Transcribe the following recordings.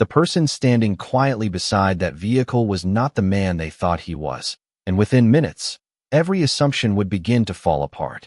The person standing quietly beside that vehicle was not the man they thought he was, and within minutes, every assumption would begin to fall apart.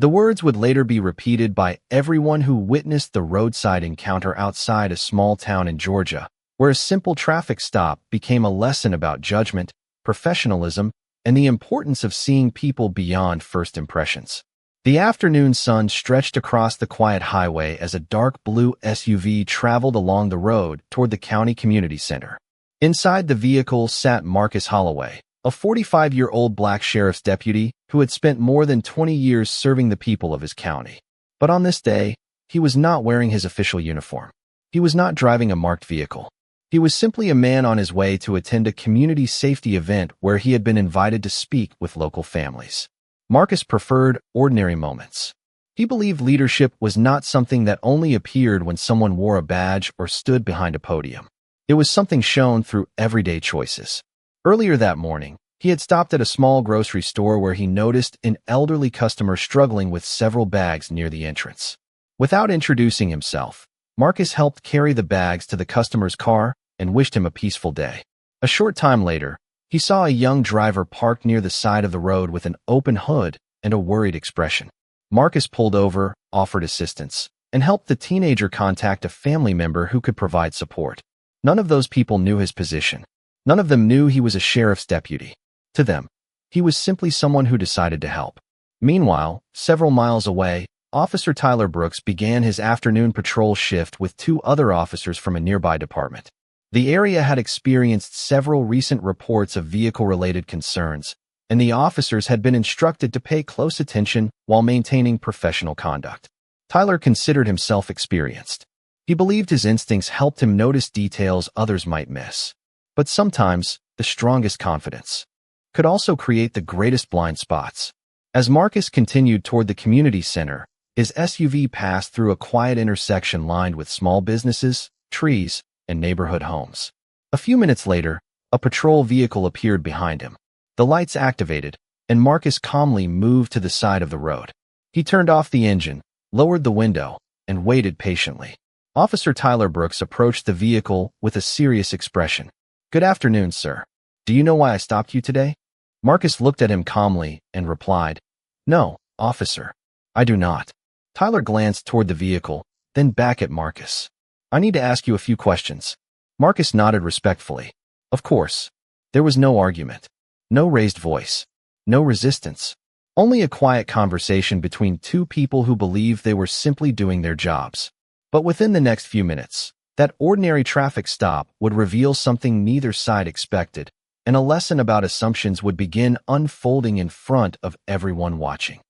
The words would later be repeated by everyone who witnessed the roadside encounter outside a small town in Georgia, where a simple traffic stop became a lesson about judgment, professionalism, and the importance of seeing people beyond first impressions. The afternoon sun stretched across the quiet highway as a dark blue SUV traveled along the road toward the county community center. Inside the vehicle sat Marcus Holloway, a 45-year-old black sheriff's deputy who had spent more than 20 years serving the people of his county. But on this day, he was not wearing his official uniform. He was not driving a marked vehicle. He was simply a man on his way to attend a community safety event where he had been invited to speak with local families. Marcus preferred ordinary moments. He believed leadership was not something that only appeared when someone wore a badge or stood behind a podium. It was something shown through everyday choices. Earlier that morning, he had stopped at a small grocery store where he noticed an elderly customer struggling with several bags near the entrance. Without introducing himself, Marcus helped carry the bags to the customer's car and wished him a peaceful day. A short time later, he saw a young driver parked near the side of the road with an open hood and a worried expression. Marcus pulled over, offered assistance, and helped the teenager contact a family member who could provide support. None of those people knew his position. None of them knew he was a sheriff's deputy. To them, he was simply someone who decided to help. Meanwhile, several miles away, Officer Tyler Brooks began his afternoon patrol shift with two other officers from a nearby department. The area had experienced several recent reports of vehicle-related concerns, and the officers had been instructed to pay close attention while maintaining professional conduct. Tyler considered himself experienced. He believed his instincts helped him notice details others might miss. But sometimes, the strongest confidence could also create the greatest blind spots. As Marcus continued toward the community center, his SUV passed through a quiet intersection lined with small businesses, trees, and neighborhood homes. A few minutes later, a patrol vehicle appeared behind him. The lights activated, and Marcus calmly moved to the side of the road. He turned off the engine, lowered the window, and waited patiently. Officer Tyler Brooks approached the vehicle with a serious expression. "Good afternoon, sir. Do you know why I stopped you today?" Marcus looked at him calmly and replied, "No, officer, I do not." Tyler glanced toward the vehicle, then back at Marcus. "I need to ask you a few questions." Marcus nodded respectfully. Of course. There was no argument, no raised voice, no resistance, only a quiet conversation between two people who believed they were simply doing their jobs. But within the next few minutes, that ordinary traffic stop would reveal something neither side expected, and a lesson about assumptions would begin unfolding in front of everyone watching.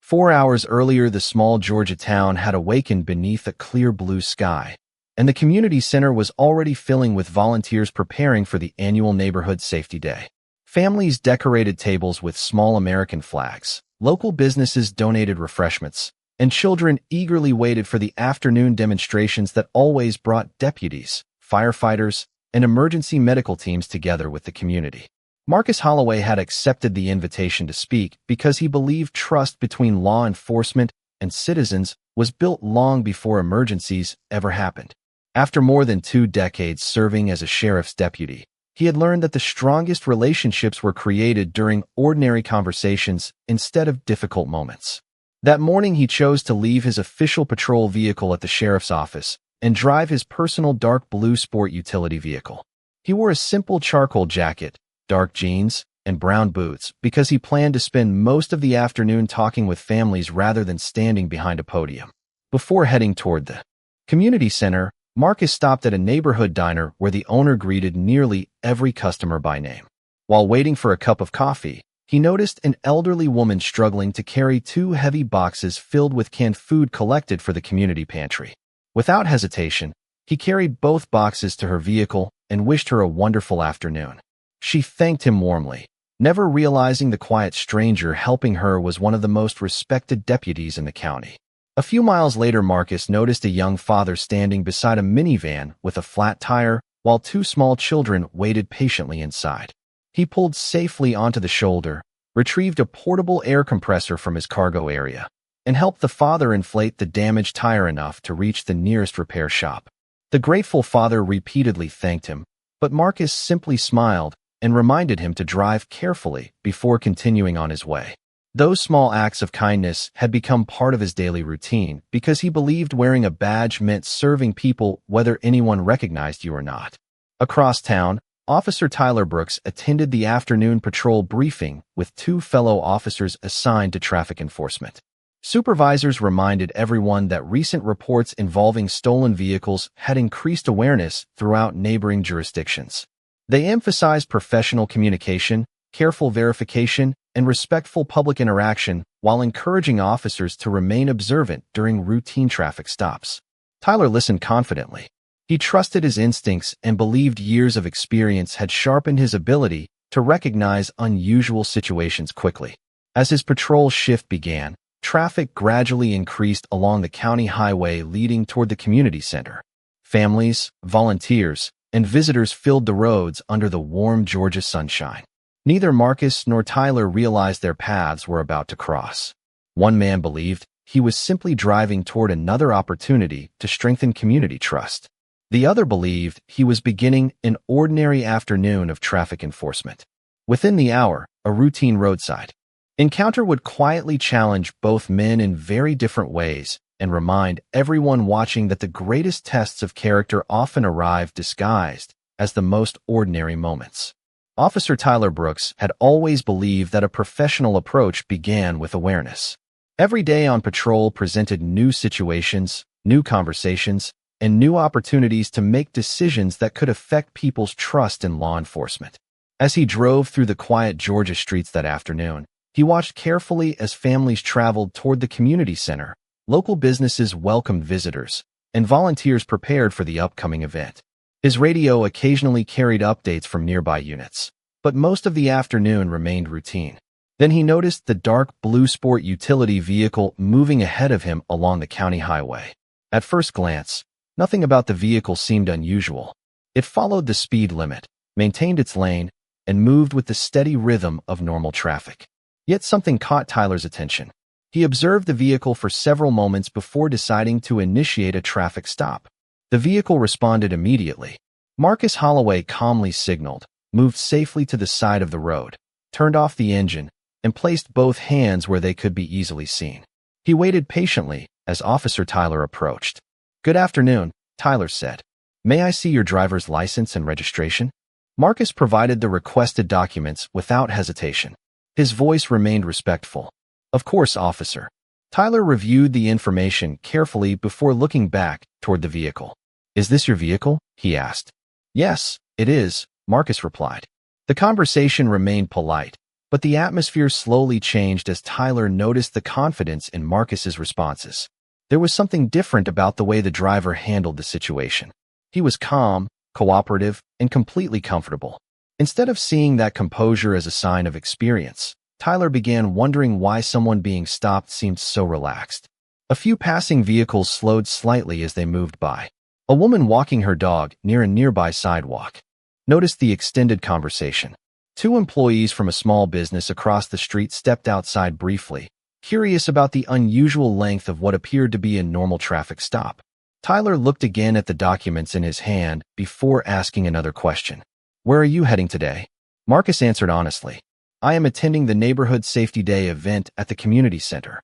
4 hours earlier, the small Georgia town had awakened beneath a clear blue sky, and the community center was already filling with volunteers preparing for the annual Neighborhood Safety Day. Families decorated tables with small American flags, local businesses donated refreshments, and children eagerly waited for the afternoon demonstrations that always brought deputies, firefighters, and emergency medical teams together with the community. Marcus Holloway had accepted the invitation to speak because he believed trust between law enforcement and citizens was built long before emergencies ever happened. After more than 2 decades serving as a sheriff's deputy, he had learned that the strongest relationships were created during ordinary conversations instead of difficult moments. That morning, he chose to leave his official patrol vehicle at the sheriff's office and drive his personal dark blue sport utility vehicle. He wore a simple charcoal jacket, dark jeans, and brown boots because he planned to spend most of the afternoon talking with families rather than standing behind a podium. Before heading toward the community center, Marcus stopped at a neighborhood diner where the owner greeted nearly every customer by name. While waiting for a cup of coffee, he noticed an elderly woman struggling to carry 2 heavy boxes filled with canned food collected for the community pantry. Without hesitation, he carried both boxes to her vehicle and wished her a wonderful afternoon. She thanked him warmly, never realizing the quiet stranger helping her was one of the most respected deputies in the county. A few miles later, Marcus noticed a young father standing beside a minivan with a flat tire while 2 small children waited patiently inside. He pulled safely onto the shoulder, retrieved a portable air compressor from his cargo area, and helped the father inflate the damaged tire enough to reach the nearest repair shop. The grateful father repeatedly thanked him, but Marcus simply smiled and reminded him to drive carefully before continuing on his way. Those small acts of kindness had become part of his daily routine because he believed wearing a badge meant serving people whether anyone recognized you or not. Across town, Officer Tyler Brooks attended the afternoon patrol briefing with two fellow officers assigned to traffic enforcement. Supervisors reminded everyone that recent reports involving stolen vehicles had increased awareness throughout neighboring jurisdictions. They emphasized professional communication, careful verification, and respectful public interaction while encouraging officers to remain observant during routine traffic stops. Tyler listened confidently. He trusted his instincts and believed years of experience had sharpened his ability to recognize unusual situations quickly. As his patrol shift began, traffic gradually increased along the county highway leading toward the community center. Families, volunteers, and visitors filled the roads under the warm Georgia sunshine. Neither Marcus nor Tyler realized their paths were about to cross. One man believed he was simply driving toward another opportunity to strengthen community trust. The other believed he was beginning an ordinary afternoon of traffic enforcement. Within the hour, a routine roadside encounter would quietly challenge both men in very different ways and remind everyone watching that the greatest tests of character often arrive disguised as the most ordinary moments. Officer Tyler Brooks had always believed that a professional approach began with awareness. Every day on patrol presented new situations, new conversations, and new opportunities to make decisions that could affect people's trust in law enforcement. As he drove through the quiet Georgia streets that afternoon, he watched carefully as families traveled toward the community center, local businesses welcomed visitors, and volunteers prepared for the upcoming event. His radio occasionally carried updates from nearby units, but most of the afternoon remained routine. Then he noticed the dark blue sport utility vehicle moving ahead of him along the county highway. At first glance, nothing about the vehicle seemed unusual. It followed the speed limit, maintained its lane, and moved with the steady rhythm of normal traffic. Yet something caught Tyler's attention. He observed the vehicle for several moments before deciding to initiate a traffic stop. The vehicle responded immediately. Marcus Holloway calmly signaled, moved safely to the side of the road, turned off the engine, and placed both hands where they could be easily seen. He waited patiently as Officer Tyler approached. "Good afternoon," Tyler said. "May I see your driver's license and registration?" Marcus provided the requested documents without hesitation. His voice remained respectful. "Of course, officer." Tyler reviewed the information carefully before looking back toward the vehicle. "Is this your vehicle?" he asked. "Yes, it is," Marcus replied. The conversation remained polite, but the atmosphere slowly changed as Tyler noticed the confidence in Marcus's responses. There was something different about the way the driver handled the situation. He was calm, cooperative, and completely comfortable. Instead of seeing that composure as a sign of experience, Tyler began wondering why someone being stopped seemed so relaxed. A few passing vehicles slowed slightly as they moved by. A woman walking her dog near a nearby sidewalk noticed the extended conversation. Two employees from a small business across the street stepped outside briefly, curious about the unusual length of what appeared to be a normal traffic stop. Tyler looked again at the documents in his hand before asking another question. "Where are you heading today?" Marcus answered honestly. "I am attending the Neighborhood Safety Day event at the community center."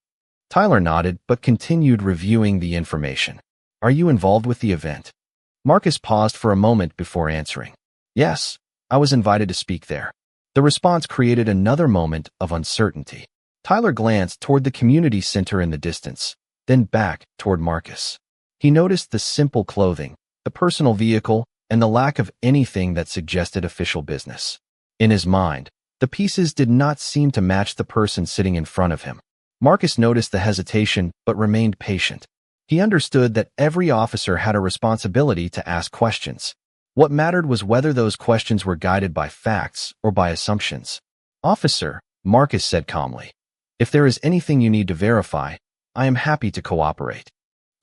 Tyler nodded but continued reviewing the information. "Are you involved with the event?" Marcus paused for a moment before answering. "Yes, I was invited to speak there." The response created another moment of uncertainty. Tyler glanced toward the community center in the distance, then back toward Marcus. He noticed the simple clothing, the personal vehicle, and the lack of anything that suggested official business. In his mind, the pieces did not seem to match the person sitting in front of him. Marcus noticed the hesitation but remained patient. He understood that every officer had a responsibility to ask questions. What mattered was whether those questions were guided by facts or by assumptions. "Officer," Marcus said calmly, "if there is anything you need to verify, I am happy to cooperate."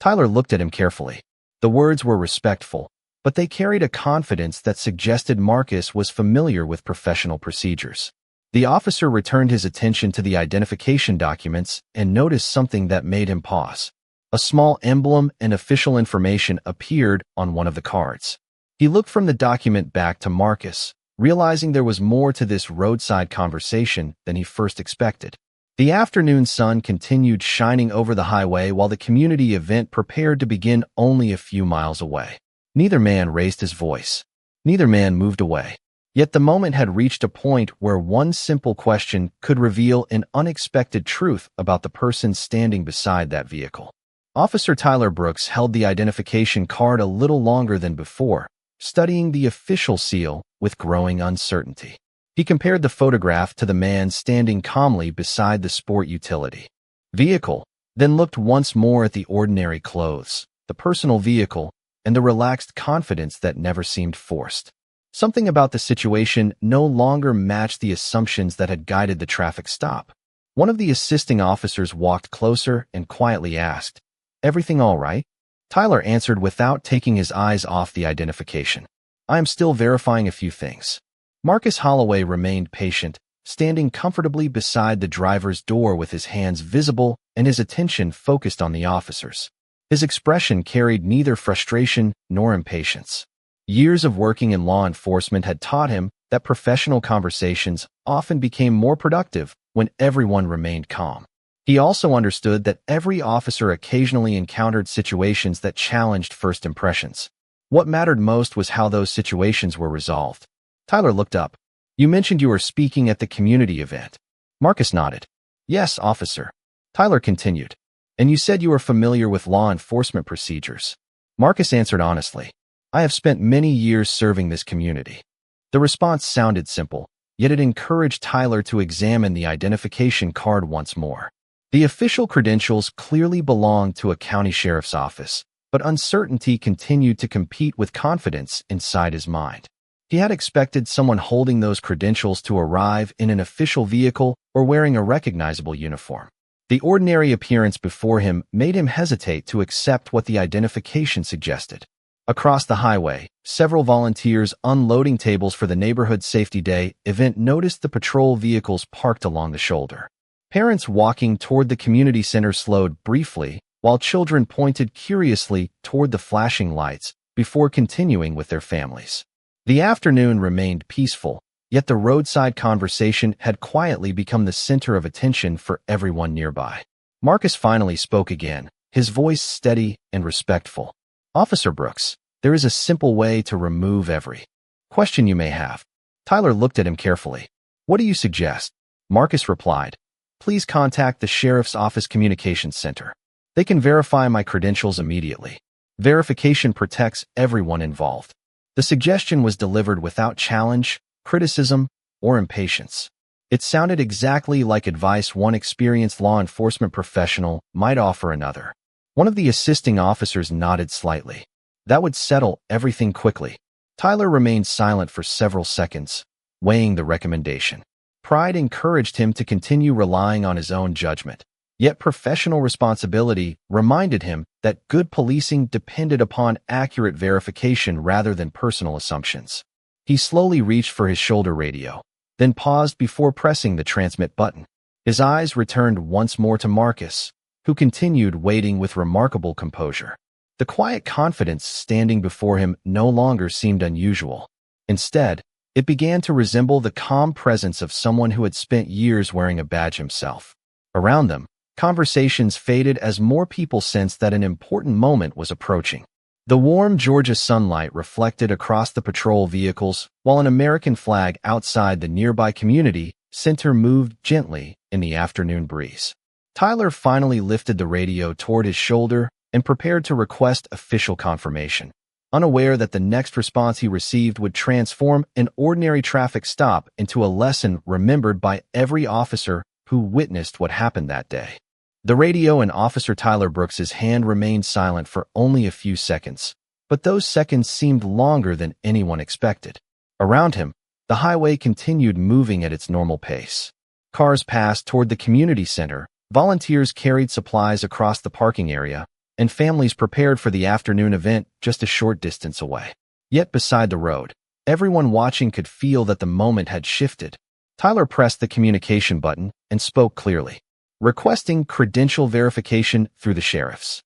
Tyler looked at him carefully. The words were respectful, but they carried a confidence that suggested Marcus was familiar with professional procedures. The officer returned his attention to the identification documents and noticed something that made him pause. A small emblem and official information appeared on one of the cards. He looked from the document back to Marcus, realizing there was more to this roadside conversation than he first expected. The afternoon sun continued shining over the highway while the community event prepared to begin only a few miles away. Neither man raised his voice. Neither man moved away. Yet the moment had reached a point where one simple question could reveal an unexpected truth about the person standing beside that vehicle. Officer Tyler Brooks held the identification card a little longer than before, studying the official seal with growing uncertainty. He compared the photograph to the man standing calmly beside the sport utility vehicle, then looked once more at the ordinary clothes, the personal vehicle, and the relaxed confidence that never seemed forced. Something about the situation no longer matched the assumptions that had guided the traffic stop. One of the assisting officers walked closer and quietly asked, "Everything all right?" Tyler answered without taking his eyes off the identification. "I am still verifying a few things." Marcus Holloway remained patient, standing comfortably beside the driver's door with his hands visible and his attention focused on the officers. His expression carried neither frustration nor impatience. Years of working in law enforcement had taught him that professional conversations often became more productive when everyone remained calm. He also understood that every officer occasionally encountered situations that challenged first impressions. What mattered most was how those situations were resolved. Tyler looked up. "You mentioned you were speaking at the community event." Marcus nodded. "Yes, officer." Tyler continued. "And you said you were familiar with law enforcement procedures." Marcus answered honestly. "I have spent many years serving this community." The response sounded simple, yet it encouraged Tyler to examine the identification card once more. The official credentials clearly belonged to a county sheriff's office, but uncertainty continued to compete with confidence inside his mind. He had expected someone holding those credentials to arrive in an official vehicle or wearing a recognizable uniform. The ordinary appearance before him made him hesitate to accept what the identification suggested. Across the highway, several volunteers unloading tables for the Neighborhood Safety Day event noticed the patrol vehicles parked along the shoulder. Parents walking toward the community center slowed briefly, while children pointed curiously toward the flashing lights before continuing with their families. The afternoon remained peaceful, yet the roadside conversation had quietly become the center of attention for everyone nearby. Marcus finally spoke again, his voice steady and respectful. "Officer Brooks, there is a simple way to remove every question you may have." Tyler looked at him carefully. "What do you suggest?" Marcus replied, "Please contact the Sheriff's Office Communications Center. They can verify my credentials immediately. Verification protects everyone involved." The suggestion was delivered without challenge, criticism, or impatience. It sounded exactly like advice one experienced law enforcement professional might offer another. One of the assisting officers nodded slightly. That would settle everything quickly. Tyler remained silent for several seconds, weighing the recommendation. Pride encouraged him to continue relying on his own judgment. Yet professional responsibility reminded him that good policing depended upon accurate verification rather than personal assumptions. He slowly reached for his shoulder radio, then paused before pressing the transmit button. His eyes returned once more to Marcus, who continued waiting with remarkable composure. The quiet confidence standing before him no longer seemed unusual. Instead, it began to resemble the calm presence of someone who had spent years wearing a badge himself. Around them, conversations faded as more people sensed that an important moment was approaching. The warm Georgia sunlight reflected across the patrol vehicles, while an American flag outside the nearby community center moved gently in the afternoon breeze. Tyler finally lifted the radio toward his shoulder and prepared to request official confirmation, unaware that the next response he received would transform an ordinary traffic stop into a lesson remembered by every officer who witnessed what happened that day. The radio in Officer Tyler Brooks's hand remained silent for only a few seconds, but those seconds seemed longer than anyone expected. Around him, the highway continued moving at its normal pace. Cars passed toward the community center, volunteers carried supplies across the parking area, and families prepared for the afternoon event just a short distance away. Yet beside the road, everyone watching could feel that the moment had shifted. Tyler pressed the communication button and spoke clearly, requesting credential verification through the sheriff's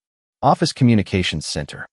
Office Communications Center.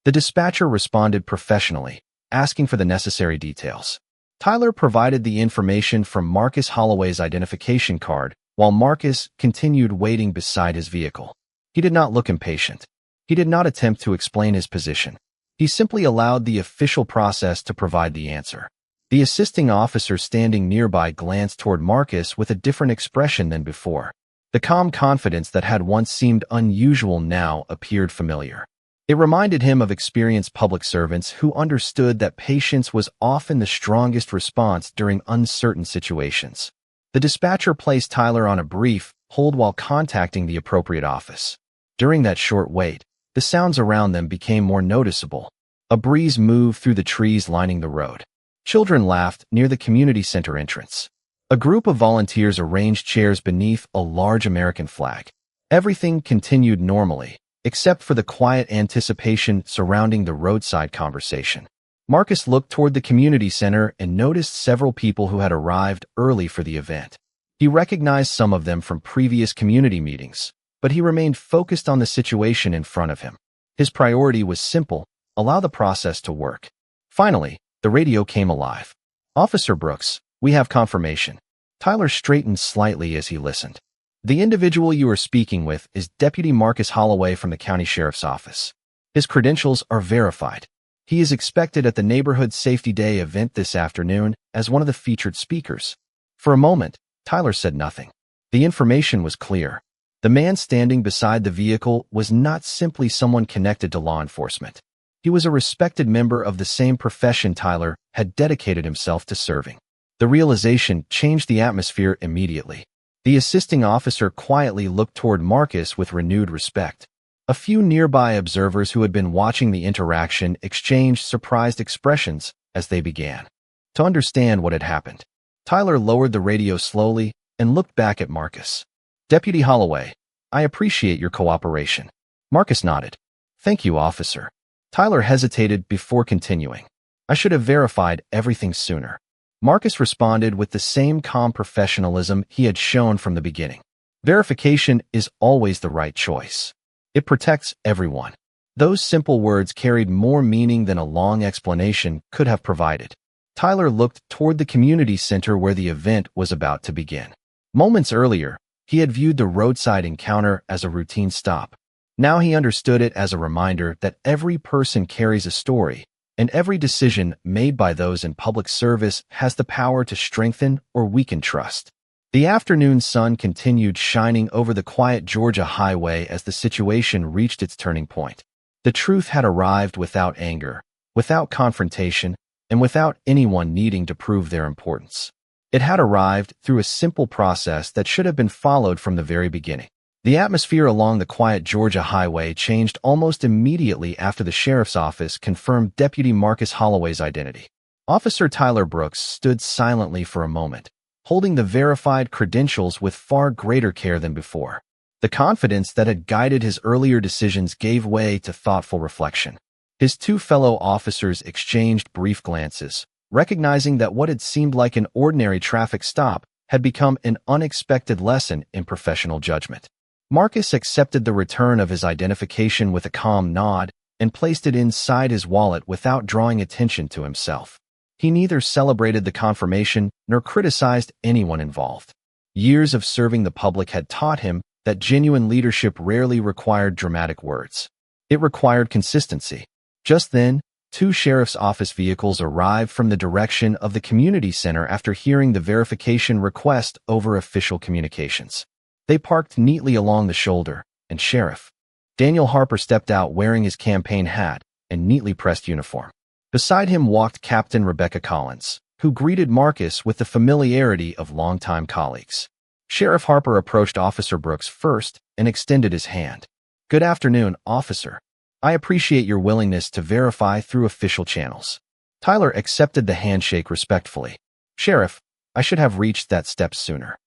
The dispatcher responded professionally, asking for the necessary details. Tyler provided the information from Marcus Holloway's identification card, while Marcus continued waiting beside his vehicle. He did not look impatient. He did not attempt to explain his position. He simply allowed the official process to provide the answer. The assisting officer standing nearby glanced toward Marcus with a different expression than before. The calm confidence that had once seemed unusual now appeared familiar. It reminded him of experienced public servants who understood that patience was often the strongest response during uncertain situations. The dispatcher placed Tyler on a brief hold while contacting the appropriate office. During that short wait, the sounds around them became more noticeable. A breeze moved through the trees lining the road. Children laughed near the community center entrance. A group of volunteers arranged chairs beneath a large American flag. Everything continued normally, except for the quiet anticipation surrounding the roadside conversation. Marcus looked toward the community center and noticed several people who had arrived early for the event. He recognized some of them from previous community meetings, but he remained focused on the situation in front of him. His priority was simple: allow the process to work. Finally, the radio came alive. "Officer Brooks, we have confirmation." Tyler straightened slightly as he listened. "The individual you are speaking with is Deputy Marcus Holloway from the County Sheriff's Office. His credentials are verified. He is expected at the Neighborhood Safety Day event this afternoon as one of the featured speakers." For a moment, Tyler said nothing. The information was clear. The man standing beside the vehicle was not simply someone connected to law enforcement. He was a respected member of the same profession Tyler had dedicated himself to serving. The realization changed the atmosphere immediately. The assisting officer quietly looked toward Marcus with renewed respect. A few nearby observers who had been watching the interaction exchanged surprised expressions as they began to understand what had happened. Tyler lowered the radio slowly and looked back at Marcus. "Deputy Holloway, I appreciate your cooperation." Marcus nodded. "Thank you, officer." Tyler hesitated before continuing. "I should have verified everything sooner." Marcus responded with the same calm professionalism he had shown from the beginning. "Verification is always the right choice. It protects everyone." Those simple words carried more meaning than a long explanation could have provided. Tyler looked toward the community center where the event was about to begin. Moments earlier, he had viewed the roadside encounter as a routine stop. Now he understood it as a reminder that every person carries a story, and every decision made by those in public service has the power to strengthen or weaken trust. The afternoon sun continued shining over the quiet Georgia highway as the situation reached its turning point. The truth had arrived without anger, without confrontation, and without anyone needing to prove their importance. It had arrived through a simple process that should have been followed from the very beginning. The atmosphere along the quiet Georgia highway changed almost immediately after the sheriff's office confirmed Deputy Marcus Holloway's identity. Officer Tyler Brooks stood silently for a moment, holding the verified credentials with far greater care than before. The confidence that had guided his earlier decisions gave way to thoughtful reflection. His two fellow officers exchanged brief glances, recognizing that what had seemed like an ordinary traffic stop had become an unexpected lesson in professional judgment. Marcus accepted the return of his identification with a calm nod and placed it inside his wallet without drawing attention to himself. He neither celebrated the confirmation nor criticized anyone involved. Years of serving the public had taught him that genuine leadership rarely required dramatic words. It required consistency. Just then, two sheriff's office vehicles arrived from the direction of the community center after hearing the verification request over official communications. They parked neatly along the shoulder, and Sheriff Daniel Harper stepped out wearing his campaign hat and neatly pressed uniform. Beside him walked Captain Rebecca Collins, who greeted Marcus with the familiarity of longtime colleagues. Sheriff Harper approached Officer Brooks first and extended his hand. "Good afternoon, officer. I appreciate your willingness to verify through official channels." Tyler accepted the handshake respectfully. "Sheriff, I should have reached that step sooner."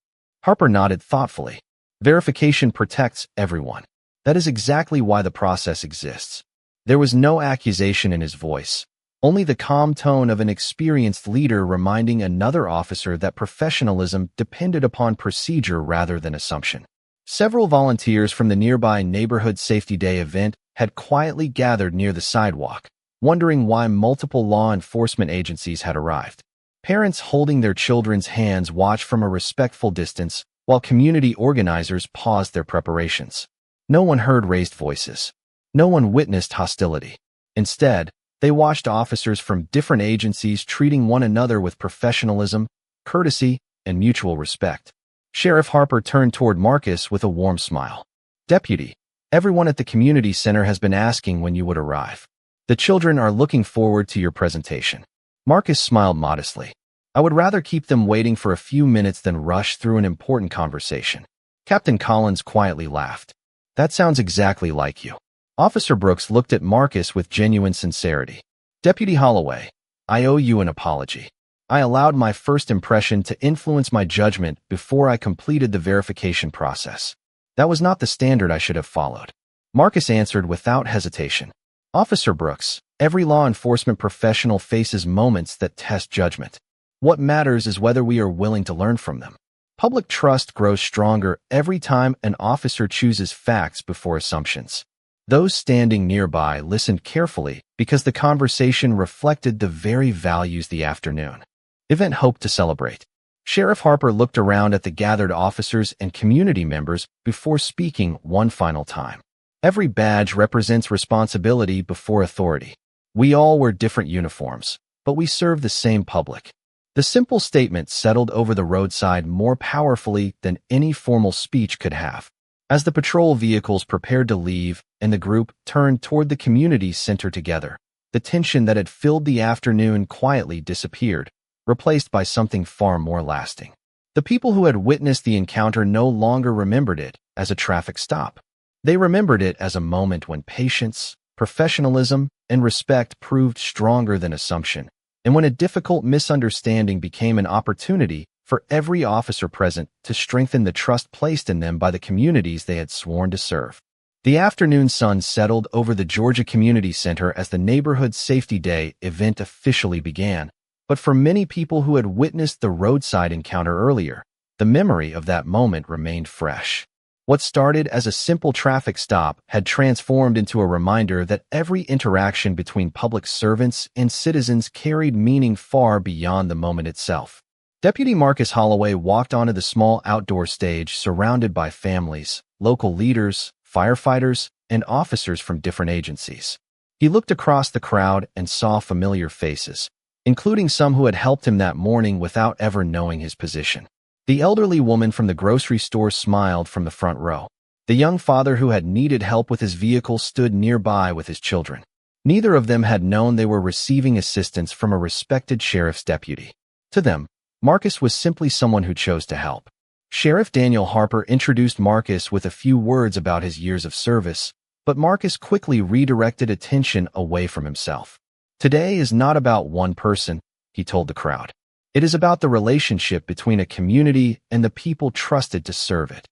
Harper nodded thoughtfully. "Verification protects everyone. That is exactly why the process exists." There was no accusation in his voice, only the calm tone of an experienced leader reminding another officer that professionalism depended upon procedure rather than assumption. Several volunteers from the nearby Neighborhood Safety Day event had quietly gathered near the sidewalk, wondering why multiple law enforcement agencies had arrived. Parents holding their children's hands watched from a respectful distance, while community organizers paused their preparations. No one heard raised voices. No one witnessed hostility. Instead, they watched officers from different agencies treating one another with professionalism, courtesy, and mutual respect. Sheriff Harper turned toward Marcus with a warm smile. "Deputy, everyone at the community center has been asking when you would arrive. The children are looking forward to your presentation." Marcus smiled modestly. "I would rather keep them waiting for a few minutes than rush through an important conversation." Captain Collins quietly laughed. "That sounds exactly like you." Officer Brooks looked at Marcus with genuine sincerity. "Deputy Holloway, I owe you an apology. I allowed my first impression to influence my judgment before I completed the verification process. That was not the standard I should have followed." Marcus answered without hesitation. "Officer Brooks, every law enforcement professional faces moments that test judgment. What matters is whether we are willing to learn from them. Public trust grows stronger every time an officer chooses facts before assumptions." Those standing nearby listened carefully because the conversation reflected the very values the afternoon event hoped to celebrate. Sheriff Harper looked around at the gathered officers and community members before speaking one final time. "Every badge represents responsibility before authority. We all wear different uniforms, but we serve the same public." The simple statement settled over the roadside more powerfully than any formal speech could have. As the patrol vehicles prepared to leave and the group turned toward the community center together, the tension that had filled the afternoon quietly disappeared, replaced by something far more lasting. The people who had witnessed the encounter no longer remembered it as a traffic stop. They remembered it as a moment when patience, professionalism, and respect proved stronger than assumption, and when a difficult misunderstanding became an opportunity for every officer present to strengthen the trust placed in them by the communities they had sworn to serve. The afternoon sun settled over the Georgia Community Center as the Neighborhood Safety Day event officially began, but for many people who had witnessed the roadside encounter earlier, the memory of that moment remained fresh. What started as a simple traffic stop had transformed into a reminder that every interaction between public servants and citizens carried meaning far beyond the moment itself. Deputy Marcus Holloway walked onto the small outdoor stage surrounded by families, local leaders, firefighters, and officers from different agencies. He looked across the crowd and saw familiar faces, including some who had helped him that morning without ever knowing his position. The elderly woman from the grocery store smiled from the front row. The young father who had needed help with his vehicle stood nearby with his children. Neither of them had known they were receiving assistance from a respected sheriff's deputy. To them, Marcus was simply someone who chose to help. Sheriff Daniel Harper introduced Marcus with a few words about his years of service, but Marcus quickly redirected attention away from himself. "Today is not about one person," he told the crowd. "It is about the relationship between a community and the people trusted to serve it."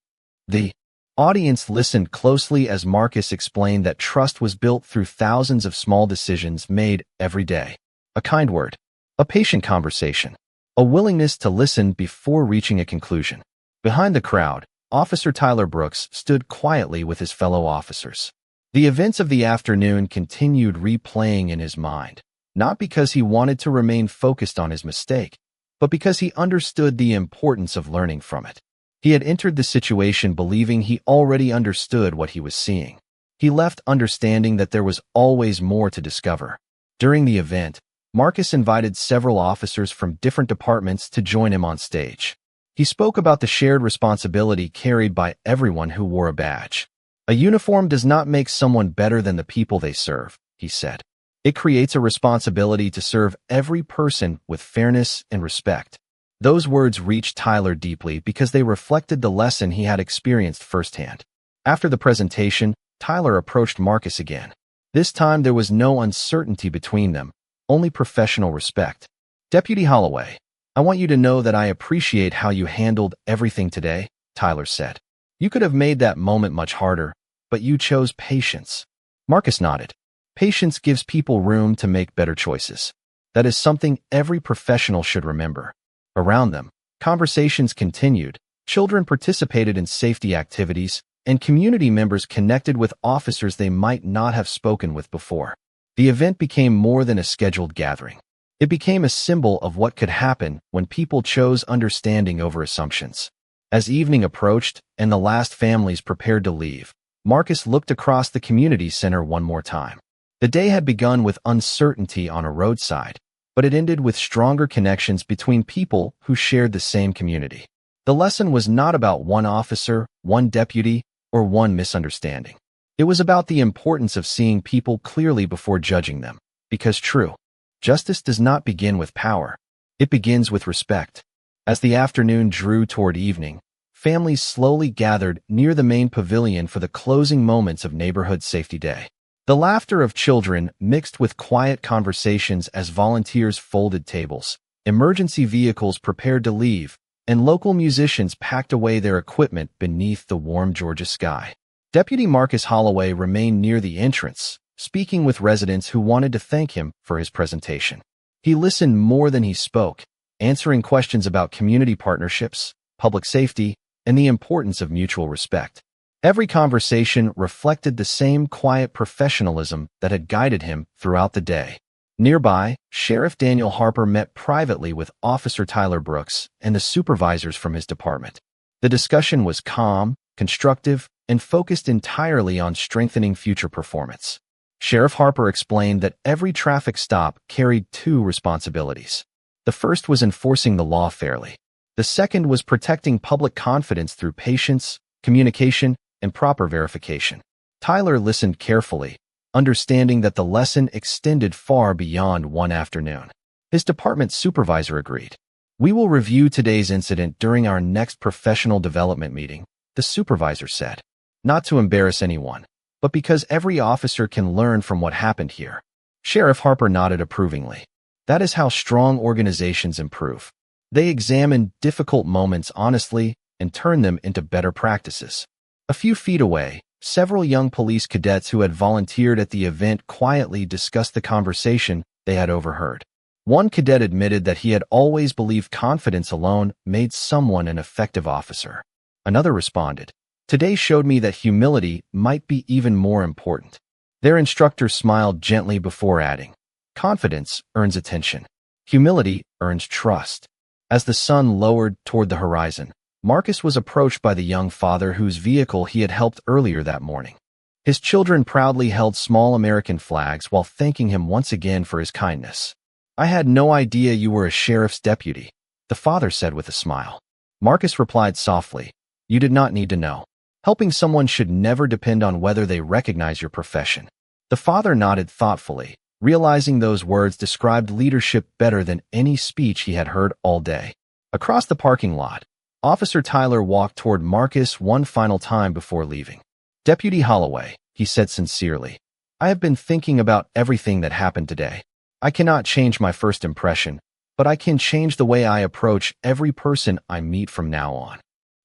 The audience listened closely as Marcus explained that trust was built through thousands of small decisions made every day. A kind word, a patient conversation, a willingness to listen before reaching a conclusion. Behind the crowd, Officer Tyler Brooks stood quietly with his fellow officers. The events of the afternoon continued replaying in his mind, not because he wanted to remain focused on his mistake, but because he understood the importance of learning from it. He had entered the situation believing he already understood what he was seeing. He left understanding that there was always more to discover. During the event, Marcus invited several officers from different departments to join him on stage. He spoke about the shared responsibility carried by everyone who wore a badge. "A uniform does not make someone better than the people they serve," he said. "It creates a responsibility to serve every person with fairness and respect." Those words reached Tyler deeply because they reflected the lesson he had experienced firsthand. After the presentation, Tyler approached Marcus again. This time there was no uncertainty between them, only professional respect. "Deputy Holloway, I want you to know that I appreciate how you handled everything today," Tyler said. "You could have made that moment much harder, but you chose patience." Marcus nodded. Patience gives people room to make better choices. That is something every professional should remember. Around them, conversations continued. Children participated in safety activities, and community members connected with officers they might not have spoken with before. The event became more than a scheduled gathering. It became a symbol of what could happen when people chose understanding over assumptions. As evening approached and the last families prepared to leave, Marcus looked across the community center one more time. The day had begun with uncertainty on a roadside, but it ended with stronger connections between people who shared the same community. The lesson was not about one officer, one deputy, or one misunderstanding. It was about the importance of seeing people clearly before judging them, because true justice does not begin with power. It begins with respect. As the afternoon drew toward evening, families slowly gathered near the main pavilion for the closing moments of Neighborhood Safety Day. The laughter of children mixed with quiet conversations as volunteers folded tables, emergency vehicles prepared to leave, and local musicians packed away their equipment beneath the warm Georgia sky. Deputy Marcus Holloway remained near the entrance, speaking with residents who wanted to thank him for his presentation. He listened more than he spoke, answering questions about community partnerships, public safety, and the importance of mutual respect. Every conversation reflected the same quiet professionalism that had guided him throughout the day. Nearby, Sheriff Daniel Harper met privately with Officer Tyler Brooks and the supervisors from his department. The discussion was calm, constructive, and focused entirely on strengthening future performance. Sheriff Harper explained that every traffic stop carried two responsibilities. The first was enforcing the law fairly. The second was protecting public confidence through patience, communication, and proper verification. Tyler listened carefully, understanding that the lesson extended far beyond one afternoon. His department supervisor agreed. "We will review today's incident during our next professional development meeting," the supervisor said. "Not to embarrass anyone, but because every officer can learn from what happened here." Sheriff Harper nodded approvingly. That is how strong organizations improve. They examine difficult moments honestly and turn them into better practices. A few feet away, several young police cadets who had volunteered at the event quietly discussed the conversation they had overheard. One cadet admitted that he had always believed confidence alone made someone an effective officer. Another responded, "Today showed me that humility might be even more important." Their instructor smiled gently before adding, "Confidence earns attention. Humility earns trust." As the sun lowered toward the horizon, Marcus was approached by the young father whose vehicle he had helped earlier that morning. His children proudly held small American flags while thanking him once again for his kindness. "I had no idea you were a sheriff's deputy," the father said with a smile. Marcus replied softly, "You did not need to know. Helping someone should never depend on whether they recognize your profession." The father nodded thoughtfully, realizing those words described leadership better than any speech he had heard all day. Across the parking lot, Officer Tyler walked toward Marcus one final time before leaving. "Deputy Holloway," he said sincerely, "I have been thinking about everything that happened today. I cannot change my first impression, but I can change the way I approach every person I meet from now on."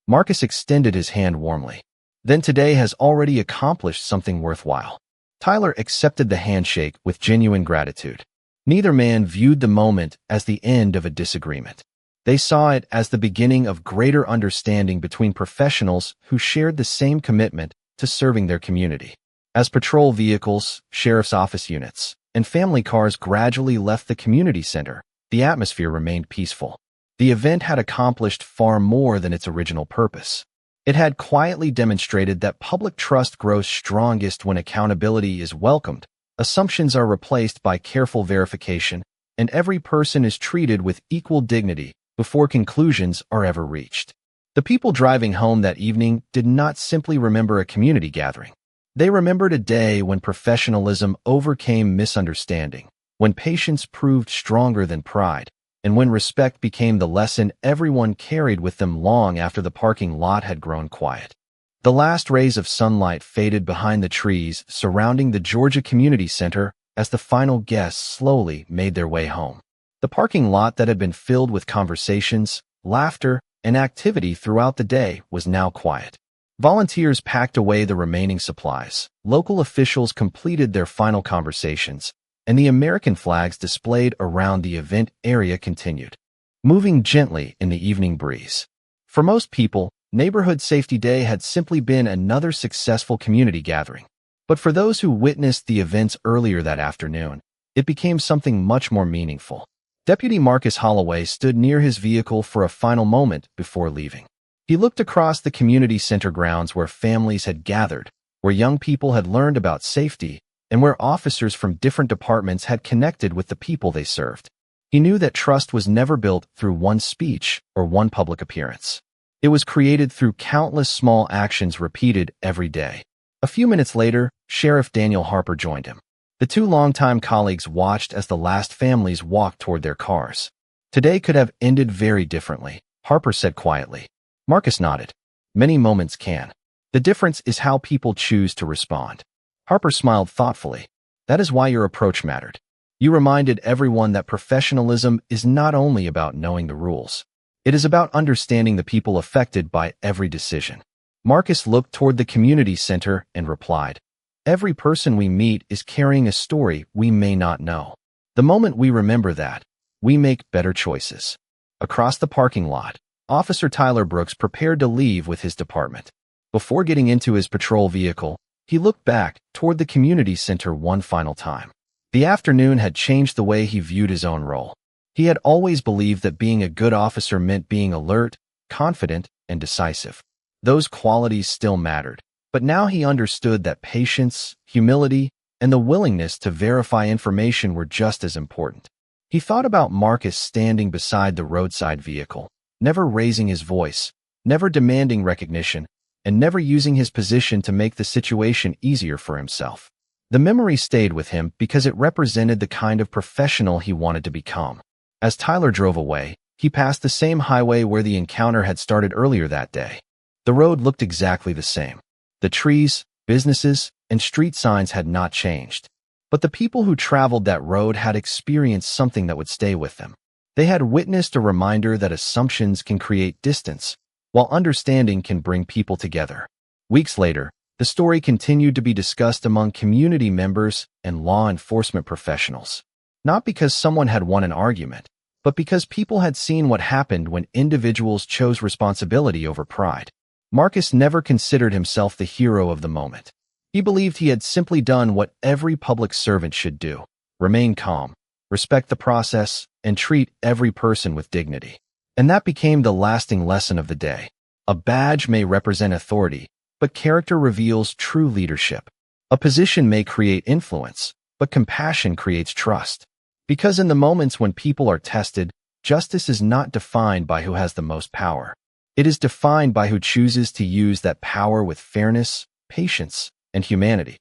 Marcus extended his hand warmly. "Then today has already accomplished something worthwhile." Tyler accepted the handshake with genuine gratitude. Neither man viewed the moment as the end of a disagreement. They saw it as the beginning of greater understanding between professionals who shared the same commitment to serving their community. As patrol vehicles, sheriff's office units, and family cars gradually left the community center, the atmosphere remained peaceful. The event had accomplished far more than its original purpose. It had quietly demonstrated that public trust grows strongest when accountability is welcomed, assumptions are replaced by careful verification, and every person is treated with equal dignity before conclusions are ever reached. The people driving home that evening did not simply remember a community gathering. They remembered a day when professionalism overcame misunderstanding, when patience proved stronger than pride, and when respect became the lesson everyone carried with them long after the parking lot had grown quiet. The last rays of sunlight faded behind the trees surrounding the Georgia Community Center as the final guests slowly made their way home. The parking lot that had been filled with conversations, laughter, and activity throughout the day was now quiet. Volunteers packed away the remaining supplies, local officials completed their final conversations, and the American flags displayed around the event area continued, moving gently in the evening breeze. For most people, Neighborhood Safety Day had simply been another successful community gathering. But for those who witnessed the events earlier that afternoon, it became something much more meaningful. Deputy Marcus Holloway stood near his vehicle for a final moment before leaving. He looked across the community center grounds where families had gathered, where young people had learned about safety, and where officers from different departments had connected with the people they served. He knew that trust was never built through one speech or one public appearance. It was created through countless small actions repeated every day. A few minutes later, Sheriff Daniel Harper joined him. The two longtime colleagues watched as the last families walked toward their cars. Today could have ended very differently, Harper said quietly. Marcus nodded. Many moments can. The difference is how people choose to respond. Harper smiled thoughtfully. That is why your approach mattered. You reminded everyone that professionalism is not only about knowing the rules. It is about understanding the people affected by every decision. Marcus looked toward the community center and replied, every person we meet is carrying a story we may not know. The moment we remember that, we make better choices. Across the parking lot, Officer Tyler Brooks prepared to leave with his department. Before getting into his patrol vehicle, he looked back toward the community center one final time. The afternoon had changed the way he viewed his own role. He had always believed that being a good officer meant being alert, confident, and decisive. Those qualities still mattered, but now he understood that patience, humility, and the willingness to verify information were just as important. He thought about Marcus standing beside the roadside vehicle, never raising his voice, never demanding recognition, and never using his position to make the situation easier for himself. The memory stayed with him because it represented the kind of professional he wanted to become. As Tyler drove away, he passed the same highway where the encounter had started earlier that day. The road looked exactly the same. The trees, businesses, and street signs had not changed. But the people who traveled that road had experienced something that would stay with them. They had witnessed a reminder that assumptions can create distance, while understanding can bring people together. Weeks later, the story continued to be discussed among community members and law enforcement professionals. Not because someone had won an argument, but because people had seen what happened when individuals chose responsibility over pride. Marcus never considered himself the hero of the moment. He believed he had simply done what every public servant should do: remain calm, respect the process, and treat every person with dignity. And that became the lasting lesson of the day. A badge may represent authority, but character reveals true leadership. A position may create influence, but compassion creates trust. Because in the moments when people are tested, justice is not defined by who has the most power. It is defined by who chooses to use that power with fairness, patience, and humanity.